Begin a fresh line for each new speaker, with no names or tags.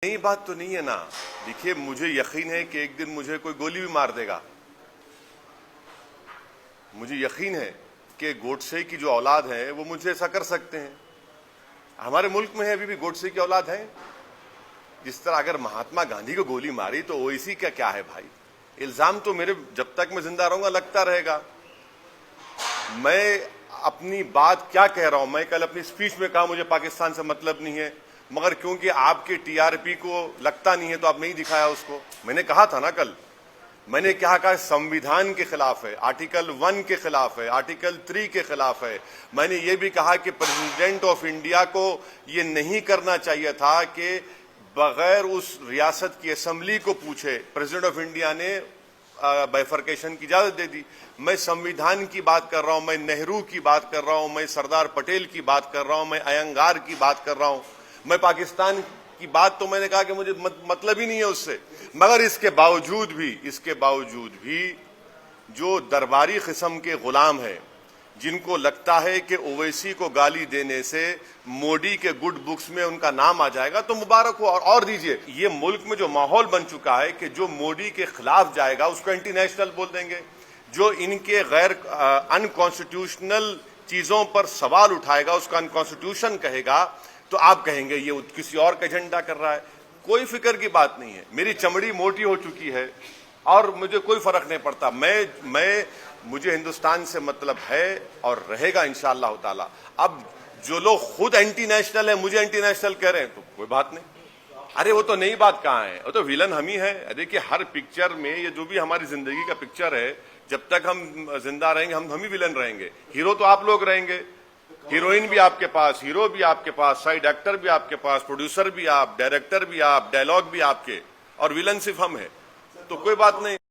नई बात तो नहीं है ना। देखिए, मुझे यकीन है कि एक दिन मुझे कोई गोली भी मार देगा। मुझे यकीन है कि गोडसे की जो औलाद है वो मुझे ऐसा कर सकते हैं। हमारे मुल्क में है अभी भी गोडसे की औलाद है। जिस तरह अगर महात्मा गांधी को गोली मारी तो ओवैसी का क्या है भाई। इल्जाम तो मेरे जब तक मैं जिंदा रहूंगा लगता रहेगा। मैं अपनी बात क्या कह रहा हूं, मैं कल अपनी स्पीच में कहा मुझे पाकिस्तान से मतलब नहीं है, मगर क्योंकि आपके टीआरपी को लगता नहीं है तो आप नहीं दिखाया उसको। मैंने कहा था ना कल, मैंने कहा संविधान के खिलाफ है, आर्टिकल 1 के खिलाफ है, आर्टिकल 3 के खिलाफ है। मैंने ये भी कहा कि प्रेसिडेंट ऑफ इंडिया को ये नहीं करना चाहिए था कि बगैर उस रियासत की असेंबली को पूछे प्रेसिडेंट ऑफ इंडिया ने बाइफर्केशन की इजाजत दे दी। मैं संविधान की बात कर रहा हूं, मैं नेहरू की बात कर रहा हूं, मैं सरदार पटेल की बात कर रहा हूं, मैं अयंगार की बात कर रहा हूं, मैं पाकिस्तान की बात तो मैंने कहा कि मुझे मतलब ही नहीं है उससे। मगर इसके बावजूद भी जो दरबारी किस्म के गुलाम हैं, जिनको लगता है कि ओवैसी को गाली देने से मोदी के गुड बुक्स में उनका नाम आ जाएगा तो मुबारक हो और दीजिए। ये मुल्क में जो माहौल बन चुका है कि जो मोदी के खिलाफ जाएगा उसको एंटी नेशनल बोल देंगे, जो इनके गैर अनकॉन्स्टिट्यूशनल चीजों पर सवाल उठाएगा उसका अनकॉन्स्टिट्यूशन कहेगा तो आप कहेंगे ये किसी और का एजेंडा कर रहा है। कोई फिक्र की बात नहीं है। मेरी चमड़ी मोटी हो चुकी है और मुझे कोई फर्क नहीं पड़ता। मुझे हिंदुस्तान से मतलब है और रहेगा इंशाअल्लाह ताला। अब जो लोग खुद एंटी नेशनल है मुझे एंटी नेशनल कह रहे हैं तो कोई बात नहीं। अरे वो तो नई बात कहाँ है, वो तो विलन हम ही है। देखिए, हर पिक्चर में ये जो भी हमारी जिंदगी का पिक्चर है, जब तक हम जिंदा रहेंगे हम ही विलन रहेंगे। हीरो तो आप लोग रहेंगे, हीरोइन भी आपके पास, हीरो भी आपके पास, साइड एक्टर भी आपके पास, प्रोड्यूसर भी आप, डायरेक्टर भी आप, डायलॉग भी आपके, और विलन सिर्फ हम है। तो कोई बात नहीं।